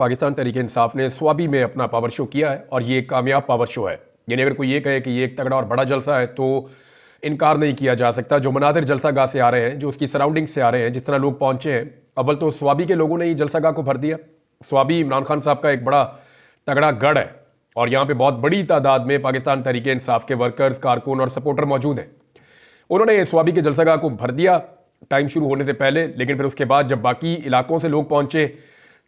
पाकिस्तान तहरीक-ए-इंसाफ ने स्वाबी में अपना पावर शो किया है और ये एक कामयाब पावर शो है। यानी अगर कोई ये कहे कि ये एक तगड़ा और बड़ा जलसा है तो इनकार नहीं किया जा सकता। जो मनाजिर जलसा गाह से आ रहे हैं, जो उसकी सराउंडिंग से आ रहे हैं, जिस तरह लोग पहुंचे हैं, अव्वल तो स्वाबी के लोगों ने ही जलसा गाह को भर दिया। स्वाबी इमरान खान साहब का एक बड़ा तगड़ा गढ़ है और यहाँ पे बहुत बड़ी तादाद में पाकिस्तान तहरीक-ए-इंसाफ के वर्कर्स, कारकुन और सपोर्टर मौजूद हैं। उन्होंने स्वाबी के जलसा गाह को भर दिया टाइम शुरू होने से पहले, लेकिन फिर उसके बाद जब बाकी इलाकों से लोग पहुंचे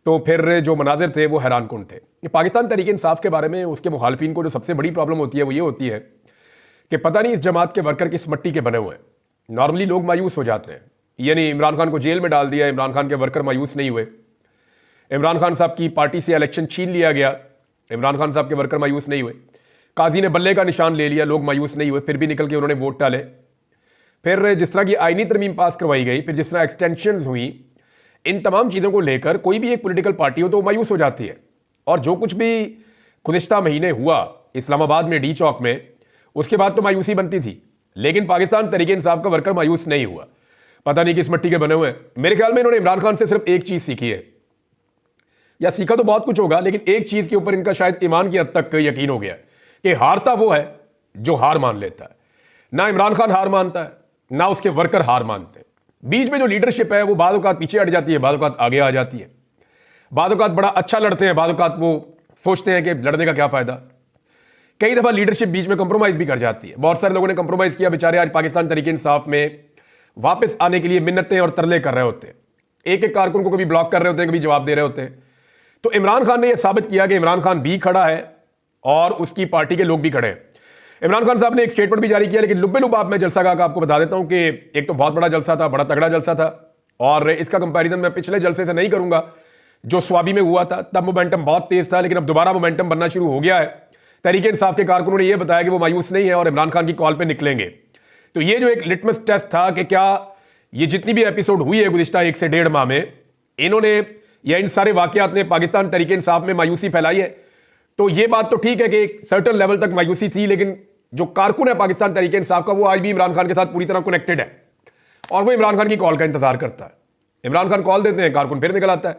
तो फिर जो मनाजिर थे वो हैरान कुन थे। पाकिस्तान तहरीक-ए-इंसाफ के बारे में उसके मुखालफिन को जो सबसे बड़ी प्रॉब्लम होती है वो ये होती है कि पता नहीं इस जमात के वर्कर किस मट्टी के बने हुए हैं। नॉर्मली लोग मायूस हो जाते हैं, यानी इमरान खान को जेल में डाल दिया, इमरान खान के वर्कर मायूस नहीं हुए। इमरान खान साहब की पार्टी से इलेक्शन छीन लिया गया, इमरान खान साहब के वर्कर मायूस नहीं हुए। काजी ने बल्ले का निशान ले लिया, लोग मायूस नहीं हुए, फिर भी निकल के उन्होंने वोट डाले। फिर जिस तरह की आईनी तरमीम पास करवाई गई, फिर जिस तरह एक्सटेंशन हुई, इन तमाम चीज़ों को लेकर कोई भी एक पॉलिटिकल पार्टी हो तो मायूस हो जाती है। और जो कुछ भी गुज़िश्ता महीने हुआ इस्लामाबाद में डी चौक में, उसके बाद तो मायूसी बनती थी, लेकिन पाकिस्तान तहरीक-ए-इंसाफ का वर्कर मायूस नहीं हुआ। पता नहीं किस मिट्टी के बने हुए हैं। मेरे ख्याल में इन्होंने इमरान खान से सिर्फ एक चीज़ सीखी है, या सीखा तो बहुत कुछ होगा, लेकिन एक चीज़ के ऊपर इनका शायद ईमान की हद तक यकीन हो गया कि हारता वो है जो हार मान लेता है। ना इमरान खान हार मानता है, ना उसके वर्कर हार मानते हैं। बीच में जो लीडरशिप है वो बाद औक़ात पीछे हट जाती है, बाद औक़ात आगे आ जाती है। बाद औक़ात बड़ा अच्छा लड़ते हैं, बाद औक़ात वो सोचते हैं कि लड़ने का क्या फ़ायदा। कई दफ़ा लीडरशिप बीच में कंप्रोमाइज़ भी कर जाती है। बहुत सारे लोगों ने कंप्रोमाइज़ किया, बेचारे आज पाकिस्तान तहरीक-ए-इंसाफ में वापस आने के लिए मिन्नतें और तरले कर रहे होते हैं। एक एक कारकुन को कभी ब्लॉक कर रहे होते हैं, कभी जवाब दे रहे होते हैं। तो इमरान खान ने यह साबित किया कि इमरान खान भी खड़ा है और उसकी पार्टी के लोग भी खड़े हैं। इमरान खान साहब ने एक स्टेटमेंट भी जारी किया, लेकिन लुब्बे लुबाब मैं जलसा गाह का आपको बता देता हूं कि एक तो बहुत बड़ा जलसा था, बड़ा तगड़ा जलसा था, और इसका कंपैरिजन मैं पिछले जलसे से नहीं करूंगा जो स्वाबी में हुआ था। तब मोमेंटम बहुत तेज था, लेकिन अब दोबारा मोमेंटम बनना शुरू हो गया है। तहरीक-ए-इंसाफ के कारकुनों ने यह बताया कि वो मायूस नहीं है और इमरान खान की कॉल पर निकलेंगे। तो ये जो एक लिटमस टेस्ट था कि क्या ये जितनी भी एपिसोड हुई है गुज़िश्ता 1 से 1.5 माह में, इन्होंने या इन सारे वाकयात ने पाकिस्तान तहरीक-ए-इंसाफ में मायूसी फैलाई है। तो ये बात तो ठीक है कि एक सर्टन लेवल तक मायूसी थी, लेकिन जो कारकुन है पाकिस्तान तहरीक-ए-इंसाफ का, वो आज भी इमरान खान के साथ पूरी तरह कनेक्टेड है और वो इमरान खान की कॉल का इंतजार करता है। इमरान खान कॉल देते हैं, कारकुन फिर निकल आता है।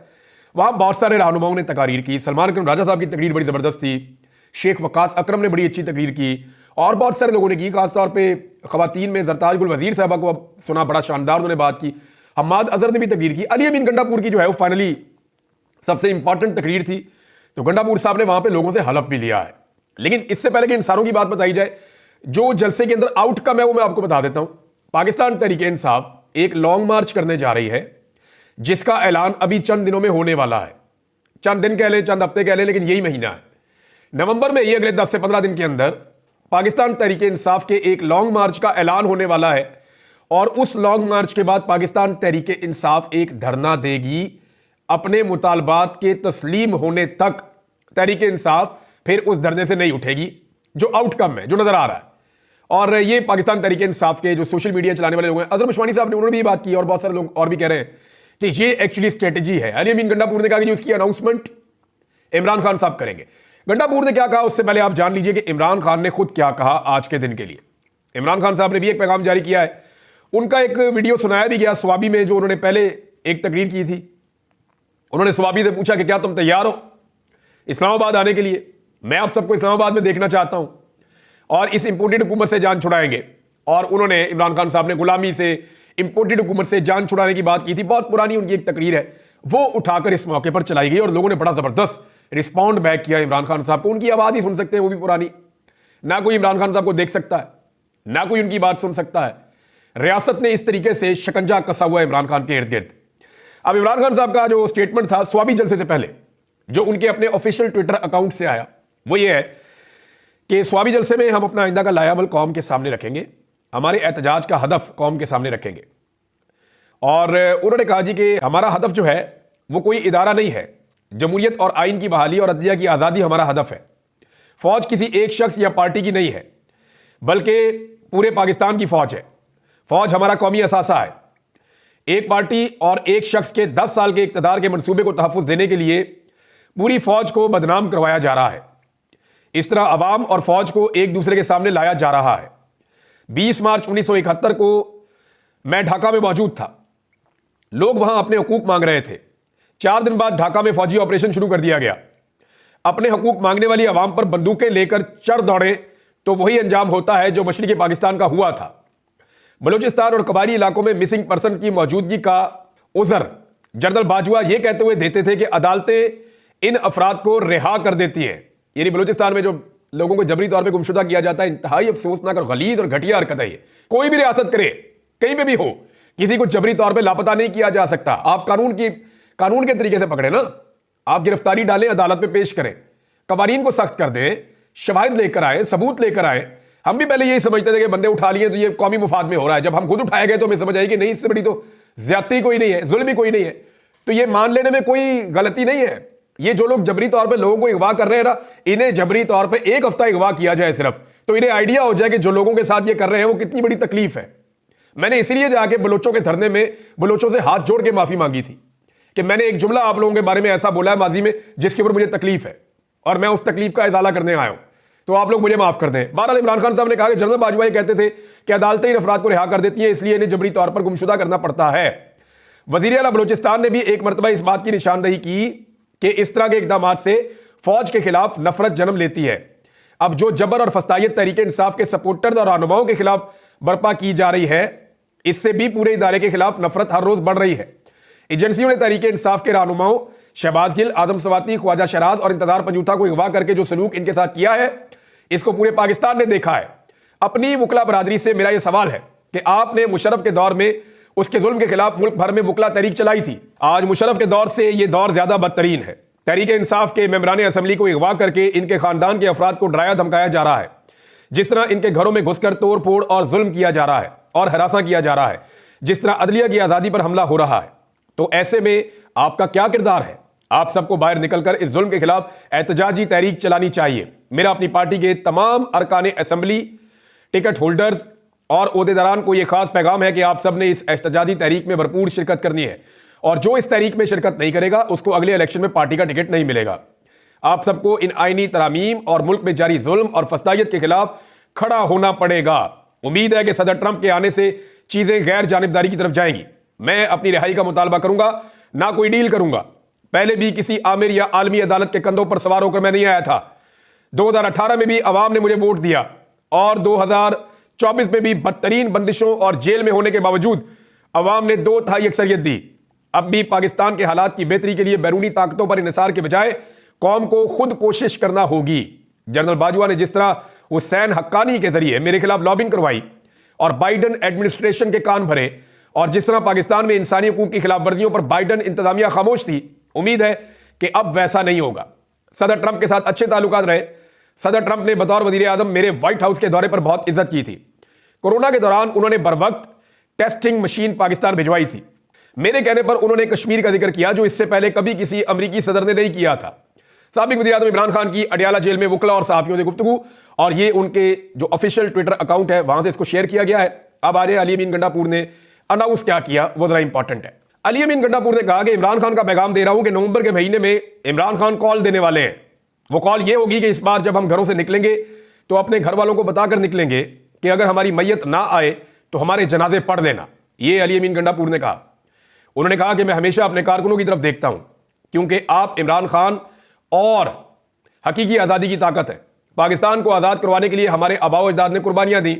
वहां बहुत सारे रहनुमाओं ने तकारीर की। सलमान अकरम राजा साहब की तकरीर बड़ी ज़बरदस्त थी, शेख वक्कास अकरम ने बड़ी अच्छी तकरीर की और बहुत सारे लोगों ने की। खासतौर पर ख़वातीन में जरताज गुल वज़ीर साहबा को अब सुना, बड़ा शानदार उन्होंने बात की। हम्माद अजहर ने भी तकरीर की। अली अमीन गंडापुर की जो है वो फाइनली सबसे इंपॉर्टेंट तकरीर थी, तो गंडापुर साहब ने वहां पे लोगों से हलफ भी लिया है। लेकिन इससे पहले कि इन सारों की बात बताई जाए, जो जलसे के अंदर आउटकम है वो मैं आपको बता देता हूं। पाकिस्तान तहरीक-ए-इंसाफ एक लॉन्ग मार्च करने जा रही है, जिसका ऐलान अभी चंद दिनों में होने वाला है। चंद दिन कह लें, चंद हफ्ते कह लें, लेकिन यही महीना है नवंबर में, ये अगले 10 से 15 दिन के अंदर पाकिस्तान तहरीक-ए-इंसाफ के एक लॉन्ग मार्च का ऐलान होने वाला है। और उस लॉन्ग मार्च के बाद पाकिस्तान तहरीक-ए-इंसाफ एक धरना देगी अपने मुतालबात के तस्लीम होने तक। तहरीक-ए-इंसाफ फिर उस धरने से नहीं उठेगी, जो आउटकम है, जो नजर आ रहा है। और ये पाकिस्तान तहरीक-ए-इंसाफ के जो सोशल मीडिया चलाने वाले लोग हैं, अजहर मशवानी साहब ने, उन्होंने भी बात की और बहुत सारे लोग और भी कह रहे हैं कि ये एक्चुअली स्ट्रेटेजी है। अली अमीन गंडापुर ने कहा कि उसकी अनाउंसमेंट इमरान खान साहब करेंगे। गंडापुर ने क्या कहा उससे पहले आप जान लीजिए कि इमरान खान ने खुद क्या कहा आज के दिन के लिए। इमरान खान साहब ने भी एक पैगाम जारी किया है, उनका एक वीडियो सुनाया भी गया स्वाबी में, जो उन्होंने पहले एक तकरीर की थी। उन्होंने स्वाबी से पूछा कि क्या तुम तैयार हो इस्लामाबाद आने के लिए? मैं आप सबको इस्लामाबाद में देखना चाहता हूं और इस इंपोर्टेड हुकूमत से जान छुड़ाएंगे। और उन्होंने, इमरान खान साहब ने गुलामी से, इंपोर्टेड हुकूमत से जान छुड़ाने की बात की थी। बहुत पुरानी उनकी एक तकरीर है, वो उठाकर इस मौके पर चलाई गई और लोगों ने बड़ा जबरदस्त रिस्पॉन्ड बैक किया इमरान खान साहब को। उनकी आवाज ही सुन सकते हैं, वो भी पुरानी। ना कोई इमरान खान साहब को देख सकता है, ना कोई उनकी बात सुन सकता है। रियासत ने इस तरीके से शिकंजा कसा हुआ इमरान खान के इर्द गिर्द। अब इमरान खान साहब का जो स्टेटमेंट था स्वाबी जलसे से पहले, जो उनके अपने ऑफिशियल ट्विटर अकाउंट से आया, वो ये है कि स्वाबी जलसे में हम अपना आइंदा का लायाबल कौम के सामने रखेंगे, हमारे एहतजाज का हदफ कौम के सामने रखेंगे। और उन्होंने कहा जी कि हमारा हदफ जो है वो कोई इदारा नहीं है, जमहूरियत और आइन की बहाली और अदलिया की आज़ादी हमारा हदफ है। फौज किसी एक शख्स या पार्टी की नहीं है, बल्कि पूरे पाकिस्तान की फौज है। फौज हमारा कौमी असासा है। एक पार्टी और एक शख्स के 10 साल के इक़्तिदार के मंसूबे को तहफ़्फ़ुज़ देने के लिए पूरी फौज को बदनाम करवाया जा रहा है। इस तरह अवाम और फौज को एक दूसरे के सामने लाया जा रहा है। 20 मार्च 1971 को मैं ढाका में मौजूद था। लोग वहां अपने हकूक मांग रहे थे। 4 दिन बाद ढाका में फौजी ऑपरेशन शुरू कर दिया गया। अपने हकूक मांगने वाली आवाम पर बंदूकें लेकर चढ़ दौड़े तो वही अंजाम होता है जो मशरिकी पाकिस्तान का हुआ था। बलूचिस्तान और कबायली इलाकों में मिसिंग पर्सन की मौजूदगी का उज़र जनरल बाजवा यह कहते हुए देते थे कि अदालतें इन अफराद को रिहा कर देती हैं। यानी बलूचिस्तान में जो लोगों को जबरी तौर पर गुमशुदा किया जाता है, इंतहाई अफसोसनाक और गलीज और घटिया हरकत है। कोई भी रियासत करे, कहीं पे भी हो, किसी को जबरी तौर पे लापता नहीं किया जा सकता। आप कानून के तरीके से पकड़े ना, आप गिरफ्तारी डालें, अदालत में पेश करें, कवानीन को सख्त कर दें, शवाहिद लेकर आए, सबूत लेकर आए। हम भी पहले यही समझते थे कि बंदे उठा लिए तो ये कौमी मुफाद में हो रहा है। जब हम खुद उठाए गए तो हमें समझ आई कि नहीं, इससे बड़ी तो ज्यादती कोई नहीं है, जुल्म भी कोई नहीं है। तो ये मान लेने में कोई गलती नहीं है। ये जो लोग जबरी तौर पे लोगों को अगवा कर रहे हैं ना, इन्हें जबरी तौर पे 1 हफ्ता अगवा किया जाए सिर्फ, तो इन्हें आइडिया हो जाए कि जो लोगों के साथ ये कर रहे हैं वो कितनी बड़ी तकलीफ है। मैंने इसलिए जाके बलोचों के धरने में बलोचों से हाथ जोड़ के माफी मांगी थी कि मैंने एक जुमला आप लोगों के बारे में ऐसा बोला है माजी में जिसके ऊपर मुझे तकलीफ है और मैं उस तकलीफ का इजाला करने आया हूं, तो आप लोग मुझे माफ कर दें। बहरहाल इमरान खान साहब ने कहा कि जनरल बाजवा कहते थे कि अदालतें इन अफराद को रिहा कर देती हैं, इसलिए इन्हें जबरी तौर पर गुमशुदा करना पड़ता है। वजीर आला बलूचिस्तान ने भी एक मरतबा इस बात की निशानदही की कि इस तरह के इकदाम से फौज के खिलाफ नफरत जन्म लेती है। अब जो जबर और फस्तायत तहरीक इंसाफ के सपोर्टर्स और रहनुमाओं के खिलाफ बर्पा की जा रही है, इससे भी पूरे इदारे के खिलाफ नफरत हर रोज बढ़ रही है। एजेंसियों ने तहरीक इंसाफ के रहनुमाओं शहबाज गिल, आदम सवाती, ख्वाजा शराज और इंतजार पंजूथा को अगवा करके जो सलूक इनके साथ किया है, इसको पूरे पाकिस्तान ने देखा है। अपनी वकला बरादरी से मेरा यह सवाल है कि आपने मुशर्रफ के दौर में उसके जुल्म के खिलाफ मुल्क भर में वकला तहरीक चलाई थी। आज मुशर्रफ के दौर से यह दौर ज्यादा बदतरीन है। तहरीक इंसाफ के मेंबरान असम्बली को अगवा करके इनके खानदान के अफराद को डराया धमकाया जा रहा है। जिस तरह इनके घरों में घुसकर तोड़ फोड़ और जुल्म किया जा रहा है और हरासा किया जा रहा है, जिस तरह अदलिया की आजादी पर हमला हो रहा है, तो ऐसे में आपका क्या किरदार है? आप सबको बाहर निकलकर इस जुल्म के खिलाफ एहतजाजी तहरीक चलानी चाहिए। मेरा अपनी पार्टी के तमाम अरकान असम्बली, टिकट होल्डर्स और ओहदेदारान को यह खास पैगाम है कि आप सब ने इस एहतजाजी तहरीक में भरपूर शिरकत करनी है और जो इस तहरीक में शिरकत नहीं करेगा उसको अगले इलेक्शन में पार्टी का टिकट नहीं मिलेगा। आप सबको इन आईनी तरामीम और मुल्क में जारी जुल्म और फस्दायत के खिलाफ खड़ा होना पड़ेगा। उम्मीद है कि सदर ट्रंप के आने से चीजें गैर जानिबदारी की तरफ जाएंगी। मैं अपनी रिहाई का मुतालबा करूंगा, ना कोई डील करूंगा। पहले भी किसी आमिर या आलमी अदालत के कंधों पर सवार होकर मैं नहीं आया था। 2018 में भी अवाम ने मुझे वोट दिया और 2024 में भी बदतरीन बंदिशों और जेल में होने के बावजूद अवाम ने 2/3 अक्सरियत दी। अब भी पाकिस्तान के हालात की बेहतरी के लिए बैरूनी ताकतों पर इन्हिसार के बजाय कौम को खुद कोशिश करना होगी। जनरल बाजवा ने जिस तरह हुसैन हक्कानी के जरिए मेरे खिलाफ लॉबिंग करवाई और बाइडन एडमिनिस्ट्रेशन के कान भरे, और जिस तरह पाकिस्तान में इंसानी हुकूक की खिलाफ वर्जियों पर बाइडन इंतजामिया खामोश थी, उम्मीद है कि अब वैसा नहीं होगा। सदर ट्रंप के साथ अच्छे ताल्लुकात रहे। सदर ट्रंप ने बतौर वजीर आजम मेरे व्हाइट हाउस के दौरे पर बहुत इज्जत की थी। कोरोना के दौरान उन्होंने बरवक्त टेस्टिंग मशीन पाकिस्तान भिजवाई थी। मेरे कहने पर उन्होंने कश्मीर का जिक्र किया जो इससे पहले कभी किसी अमरीकी सदर ने नहीं किया था। साबिक वज़ीर आज़म इमरान खान की अडियाला जेल में वकला और सहाफ़ियों से गुफ्तगू, और ये उनके जो ऑफिशियल ट्विटर अकाउंट है वहां से इसको शेयर किया गया है। अब आ रहे अली अमीन गंडापुर ने अनाउंस क्या किया, वो जरा इंपॉर्टेंट है। अली अमीन गंडापुर ने कहा कि इमरान खान का पैगाम दे रहा हूं कि नवंबर के महीने में इमरान खान कॉल देने वाले हैं। वो कॉल ये होगी कि इस बार जब हम घरों से निकलेंगे तो अपने घर वालों को बताकर निकलेंगे कि अगर हमारी मैयत ना आए तो हमारे जनाजे पढ़ देना। ये अली अमीन गंडापुर ने कहा। उन्होंने कहा कि मैं हमेशा अपने कारकुनों की तरफ देखता हूं क्योंकि आप इमरान खान और हकीकी आज़ादी की ताकत है। पाकिस्तान को आज़ाद करवाने के लिए हमारे आबाओ अजदाद ने कुर्बानियां दी।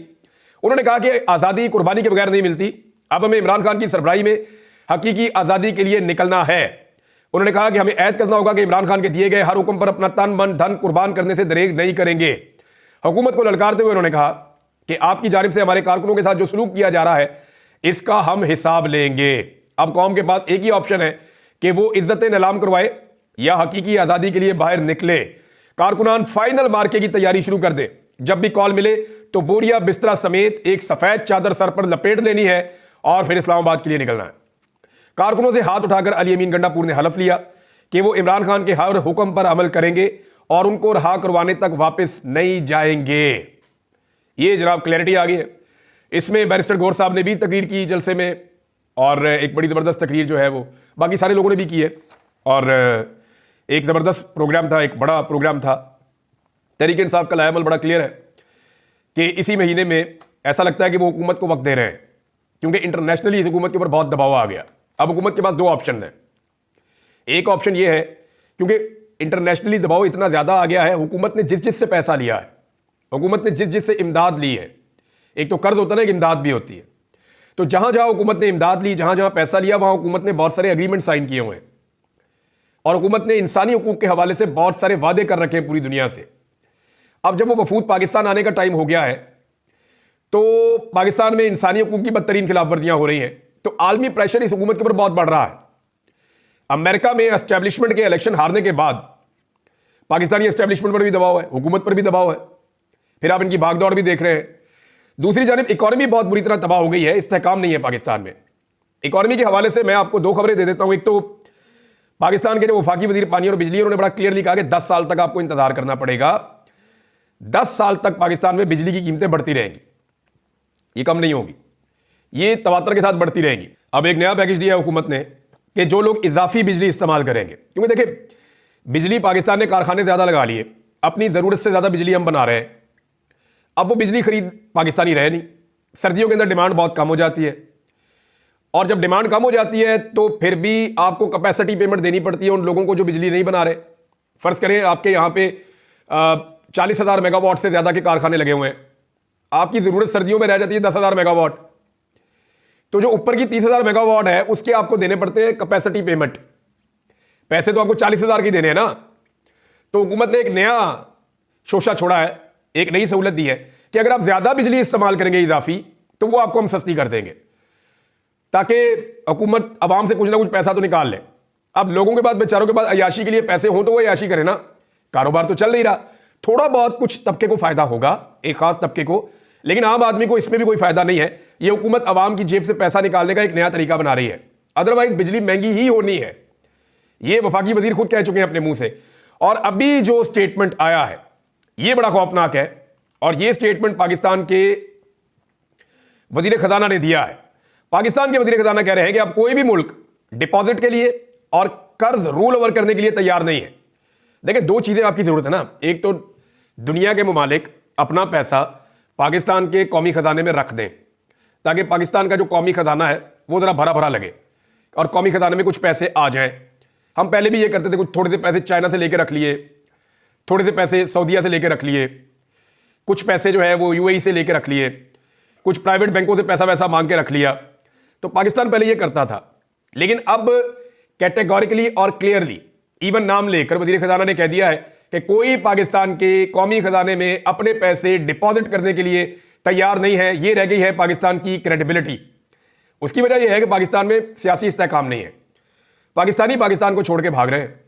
उन्होंने कहा कि आज़ादी कुर्बानी के बगैर नहीं मिलती। अब हमें इमरान खान की सरबराही में हकीकी आज़ादी के लिए निकलना है। उन्होंने कहा कि हमें ऐद करना होगा कि इमरान खान के दिए गए हर हुक्म पर अपना तन मन धन कुर्बान करने से दरेग नहीं करेंगे। हुकूमत को ललकारते हुए उन्होंने कहा कि आपकी जानिब से हमारे कारकुनों के साथ जो सलूक किया जा रहा है इसका हम हिसाब लेंगे। अब कौम के पास एक ही ऑप्शन है कि वो इज्जत नीलाम करवाए या हकीकी आज़ादी के लिए बाहर निकले। कारकुनान फाइनल मार्के की तैयारी शुरू कर दे। जब भी कॉल मिले तो बोरिया बिस्तरा समेत एक सफेद चादर सर पर लपेट लेनी है और फिर इस्लामाबाद के लिए निकलना है। कारकुनों से हाथ उठाकर अली अमीन गंडापुर ने हलफ लिया कि वो इमरान खान के हर हुक्म पर अमल करेंगे और उनको रहा करवाने तक वापस नहीं जाएंगे। ये जनाब क्लैरिटी आ गई है। इसमें बैरिस्टर गौर साहब ने भी तकरीर की जलसे में, और एक बड़ी ज़बरदस्त तकरीर जो है वो बाकी सारे लोगों ने भी की है, और एक ज़बरदस्त प्रोग्राम था, एक बड़ा प्रोग्राम था। तहरीक इंसाफ का लाएमल बड़ा क्लियर है कि इसी महीने में ऐसा लगता है कि वो हुकूमत को वक्त दे रहे हैं क्योंकि इंटरनेशनली इस हुकूमत के ऊपर बहुत दबाव आ गया। अब हुकूमत के पास दो ऑप्शन हैं। एक ऑप्शन ये है, क्योंकि इंटरनेशनली दबाव इतना ज्यादा आ गया है, हुकूमत ने जिस जिस से पैसा लिया है, हुकूमत ने जिस जिस से इमदाद ली है, एक तो कर्ज होता है ना, एक इमदाद भी होती है, तो जहां जहां हुकूमत ने इमदाद ली, जहां जहां पैसा लिया, वहां हुकूमत ने बहुत सारे एग्रीमेंट साइन किए हुए हैं और हुकूमत ने इंसानी हुकूक के हवाले से बहुत सारे वादे कर रखे हैं पूरी दुनिया से। अब जब वो वफूद पाकिस्तान आने का टाइम हो गया है तो पाकिस्तान में इंसानी हुकूक की बदतरीन खिलाफ वर्जियां हो रही हैं, तो आलमी प्रेशर इस हुकूमत के ऊपर बहुत बढ़ रहा है। अमेरिका में एस्टेब्लिशमेंट के इलेक्शन हारने के बाद पाकिस्तानी एस्टेब्लिशमेंट पर भी दबाव है, हुकूमत पर भी दबाव है, फिर आप इनकी भागदौड़ भी देख रहे हैं। दूसरी जानिब इकॉनमी बहुत बुरी तरह तबाह हो गई है, इस्तेहकाम नहीं है पाकिस्तान में। इकॉनमी के हवाले से मैं आपको दो खबरें दे देता हूं। एक तो पाकिस्तान के जो वफाकी वजीर पानी और बिजली, उन्होंने बड़ा क्लियरली कहा कि 10 साल तक आपको इंतजार करना पड़ेगा, 10 साल तक पाकिस्तान में बिजली की कीमतें बढ़ती रहेंगी, ये कम नहीं होगी, ये तवातर के साथ बढ़ती रहेंगी। अब एक नया पैकेज दिया है हुकूमत ने कि जो लोग इजाफी बिजली इस्तेमाल करेंगे, क्योंकि देखिए बिजली पाकिस्तान ने कारखाने ज्यादा लगा लिए, अपनी जरूरत से ज्यादा बिजली हम बना रहे हैं, अब वो बिजली खरीद पाकिस्तानी रहे नहीं, सर्दियों के अंदर डिमांड बहुत कम हो जाती है, और जब डिमांड कम हो जाती है तो फिर भी आपको कैपेसिटी पेमेंट देनी पड़ती है उन लोगों को जो बिजली नहीं बना रहे। फर्ज करें आपके यहां पे 40,000 मेगावाट से ज्यादा के कारखाने लगे हुए हैं, आपकी जरूरत सर्दियों में रह जाती है 10,000 मेगावाट, तो जो ऊपर की 30,000 मेगावाट है उसके आपको देने पड़ते हैं कैपेसिटी पेमेंट, पैसे तो आपको 40,000 की देने हैं ना। तो हुकूमत ने एक नया शोशा छोड़ा है, एक नई सहूलत दी है कि अगर आप ज्यादा बिजली इस्तेमाल करेंगे इजाफी, तो वो आपको हम सस्ती कर देंगे, ताकि हुकूमत आवाम से कुछ ना कुछ पैसा तो निकाल ले। अब लोगों के पास, बेचारों के पास अयाशी के लिए पैसे हो तो वो अयाशी करे ना, कारोबार तो चल नहीं रहा, थोड़ा बहुत कुछ तबके को फायदा होगा, एक खास तबके को, लेकिन आम आदमी को इसमें भी कोई फायदा नहीं है। ये हुकूमत आवाम की जेब से पैसा निकालने का एक नया तरीका बना रही है, अदरवाइज बिजली महंगी ही होनी है, ये वफाकी वजीर खुद कह चुके हैं अपने मुंह से। और अभी जो स्टेटमेंट आया है ये बड़ा खौफनाक है, और ये स्टेटमेंट पाकिस्तान के वजीर खजाना ने दिया है। पाकिस्तान के वजीर खजाना कह रहे हैं कि अब कोई भी मुल्क डिपॉजिट के लिए और कर्ज रोल ओवर करने के लिए तैयार नहीं है। देखिए दो चीजें आपकी जरूरत है ना, एक तो दुनिया के ममालिक अपना पैसा पाकिस्तान के कौमी खजाने में रख दें, ताकि पाकिस्तान का जो कौमी खजाना है वो जरा भरा भरा लगे और कौमी खजाने में कुछ पैसे आ जाएं। हम पहले भी ये करते थे, कुछ थोड़े से पैसे चाइना से लेकर रख लिए, थोड़े से पैसे सऊदीया से लेकर रख लिए, कुछ पैसे जो है वो यूएई से लेकर रख लिए, कुछ प्राइवेट बैंकों से पैसा वैसा मांग के रख लिया। तो पाकिस्तान पहले ये करता था, लेकिन अब कैटेगोरिकली और क्लियरली इवन नाम लेकर वजीर खजाना ने कह दिया है कि कोई पाकिस्तान के कौमी खजाने में अपने पैसे डिपॉजिट करने के लिए तैयार नहीं है। ये रह गई है पाकिस्तान की क्रेडिबिलिटी। उसकी वजह यह है कि पाकिस्तान में सियासी इस्तेहकाम नहीं है, पाकिस्तानी पाकिस्तान को छोड़ के भाग रहे हैं,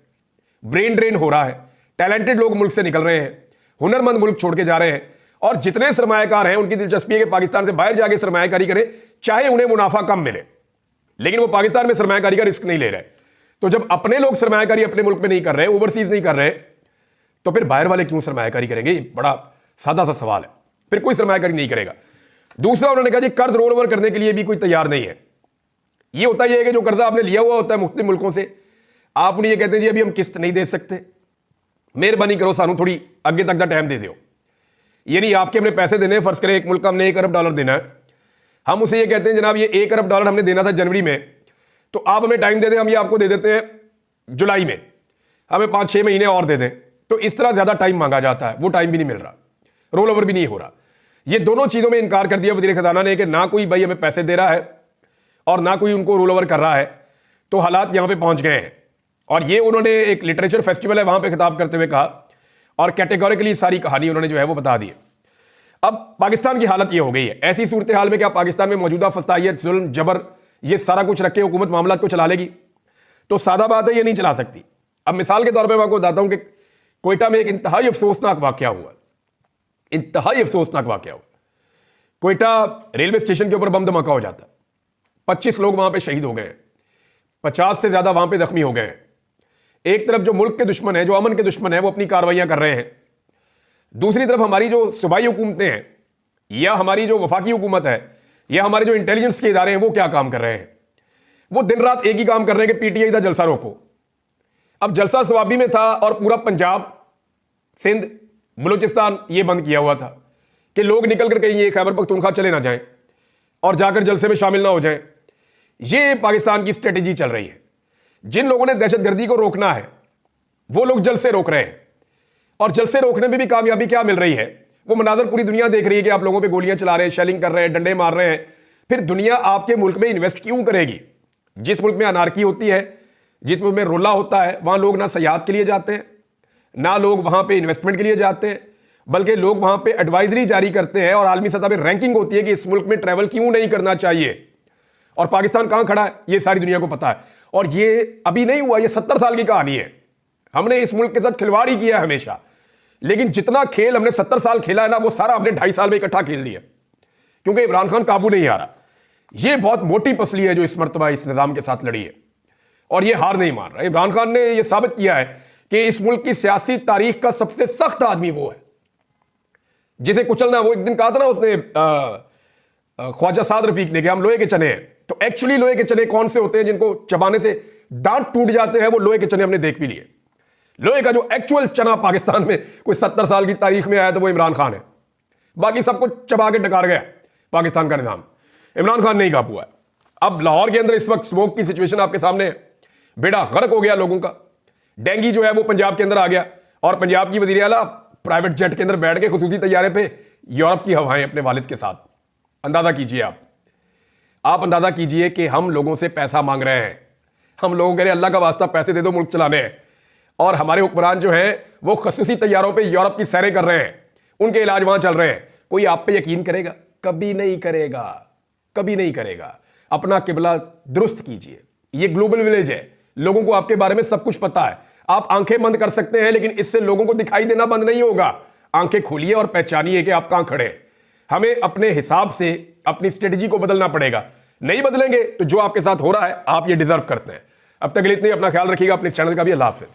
ब्रेन ड्रेन हो रहा है, टैलेंटेड लोग मुल्क से निकल रहे हैं, हुनरमंद मुल्क छोड़ के जा रहे हैं, और जितने सरमायाकार हैं उनकी दिलचस्पी है कि पाकिस्तान से बाहर जाके सरमायाकारी करें, चाहे उन्हें मुनाफा कम मिले, लेकिन वो पाकिस्तान में सरमायाकारी का रिस्क नहीं ले रहे। तो जब अपने लोग सरमायाकारी अपने मुल्क में नहीं कर रहे, ओवरसीज नहीं कर रहे, तो फिर बाहर वाले क्यों सरमायाकारी करेंगे? बड़ा सादा सा सवाल है, फिर कोई सरमायाकारी नहीं करेगा। दूसरा उन्होंने कहा जी कर्ज रोल ओवर करने के लिए भी कोई तैयार नहीं है। ये होता है कि जो कर्जा आपने लिया हुआ होता है मुख्तलिफ मुल्कों से, आप उन्हें ये कहते हैं जी अभी हम किस्त नहीं दे सकते, मेहरबानी करो सानू थोड़ी अगे तक का टाइम दे दो। ये नहीं आपके हमने पैसे देने, फर्ज करें एक मुल्क का हमने $1 अरब देना है, हम उसे ये कहते हैं जनाब ये $1 अरब हमने देना था जनवरी में, तो आप हमें टाइम दे दें, हम ये आपको दे देते हैं जुलाई में, हमें 5-6 महीने और दे दें। तो इस तरह ज्यादा टाइम मांगा जाता है, वो टाइम भी नहीं मिल रहा, रोल ओवर भी नहीं हो रहा। ये दोनों चीजों में इनकार कर दिया वजीर खजाना ने कि ना कोई भाई हमें पैसे दे रहा है और ना कोई उनको रोल ओवर कर रहा है। तो हालात यहां पे पहुंच गए हैं, और ये उन्होंने एक लिटरेचर फेस्टिवल है वहां पे खिताब करते हुए कहा, और कैटेगोरिकली सारी कहानी उन्होंने जो है वो बता दी। अब पाकिस्तान की हालत ये हो गई है, ऐसी सूरत हाल में क्या पाकिस्तान में मौजूदा फसाइयत, जुल्म, जबर, ये सारा कुछ रख के हुकूमत मामला को चला लेगी? तो सादा बात है, ये नहीं चला सकती। अब मिसाल के तौर पर मैं आपको बताता हूं कि कोयटा में एक इंतहाई अफसोसनाक वाकया हुआ, इंतहाई अफसोसनाक वाकया हुआ। कोयटा रेलवे स्टेशन के ऊपर बम धमाका हो जाता, 25 लोग वहां पे शहीद हो गए, 50 से ज्यादा वहां पे जख्मी हो गए। एक तरफ जो मुल्क के दुश्मन है, जो अमन के दुश्मन है, वो अपनी कार्रवाइयां कर रहे हैं, दूसरी तरफ हमारी जो सूबाई हुकूमतें हैं या हमारी जो वफाकी हुकूमत है या हमारे जो इंटेलिजेंस के इदारे हैं वो क्या काम कर रहे हैं? वो दिन रात एक ही काम कर रहे हैं कि पीटीआई का जलसा रोको। अब जलसा सवाबी में था और पूरा पंजाब, सिंध, बलूचिस्तान ये बंद किया हुआ था कि लोग निकल कर कहीं ये खैबर पख्तूनख्वा चले ना जाएं और जाकर जलसे में शामिल ना हो जाएं। ये पाकिस्तान की स्ट्रेटेजी चल रही है। जिन लोगों ने दहशतगर्दी को रोकना है वो लोग जल से रोक रहे हैं, और जल से रोकने में भी कामयाबी क्या मिल रही है, वो मनाजर पूरी दुनिया देख रही है कि आप लोगों पे गोलियां चला रहे हैं, शेलिंग कर रहे हैं, डंडे मार रहे हैं। फिर दुनिया आपके मुल्क में इन्वेस्ट क्यों करेगी? जिस मुल्क में अनारकी होती है, जिस मुल्क में रोला होता है, वहां लोग ना सयाहत के लिए जाते हैं, ना लोग वहां पे इन्वेस्टमेंट के लिए जाते हैं, बल्कि लोग वहां पे एडवाइजरी जारी करते हैं और आलमी सतह पे रैंकिंग होती है कि इस मुल्क में ट्रैवल क्यों नहीं करना चाहिए। और पाकिस्तान कहां खड़ा है ये सारी दुनिया को पता है। और ये अभी नहीं हुआ, ये 70 साल की कहानी है। हमने इस मुल्क के साथ खिलवाड़ ही किया है हमेशा, लेकिन जितना खेल हमने 70 साल खेला है ना, वो सारा हमने 2.5 साल में इकट्ठा खेल दिया, क्योंकि इमरान खान काबू नहीं आ रहा। ये बहुत मोटी पसली है जो इस मर्तबा इस निजाम के साथ लड़ी है, और ये हार नहीं मान रहा। इमरान खान ने यह साबित किया है कि इस मुल्क की सियासी तारीख का सबसे सख्त आदमी वो है जिसे कुचलना। वो एक दिन कहा था ना उसने, ख्वाजा साद रफीक ने, कि हम लोहे के चने हैं। तो एक्चुअली लोहे के चने कौन से होते हैं? जिनको चबाने से दांत टूट जाते हैं, वो लोहे के चने हमने देख भी लिए। लोहे का जो एक्चुअल चना पाकिस्तान में कोई 70 साल की तारीख में आया तो वो इमरान खान है। बाकी सब कुछ चबा के डकार गया पाकिस्तान का निजाम। इमरान खान नहीं काबू है। अब लाहौर के अंदर इस वक्त स्मोक की सिचुएशन आपके सामने है, बेड़ा गर्क हो गया लोगों का। डेंगी जो है वो पंजाब के अंदर आ गया, और पंजाब की वजीर आला प्राइवेट जेट के अंदर बैठ के खुसूसी तैयारे पे यूरोप की हवाएं अपने वालिद के साथ। अंदाजा कीजिए आप अंदाजा कीजिए कि हम लोगों से पैसा मांग रहे हैं। हम लोगों कह रहे हैं अल्लाह का वास्ता पैसे दे दो मुल्क चलाने हैं, और हमारे हुक्मरान जो हैं वो खुसूसी तैयारों पे यूरोप की सैरें कर रहे हैं, उनके इलाज वहां चल रहे हैं। कोई आप पे यकीन करेगा? कभी नहीं करेगा, कभी नहीं करेगा। अपना किबला दुरुस्त कीजिए। ये ग्लोबल विलेज है, लोगों को आपके बारे में सब कुछ पता है। आप आंखें बंद कर सकते हैं, लेकिन इससे लोगों को दिखाई देना बंद नहीं होगा। आंखें खोलिए और पहचानिए कि आप कहां खड़े हैं। हमें अपने हिसाब से अपनी स्ट्रेटजी को बदलना पड़ेगा। नहीं बदलेंगे तो जो आपके साथ हो रहा है आप ये डिजर्व करते हैं। अब तक के लिए इतना ही। अपना ख्याल रखिएगा, अपने चैनल का भी। अल्लाह हाफिज़।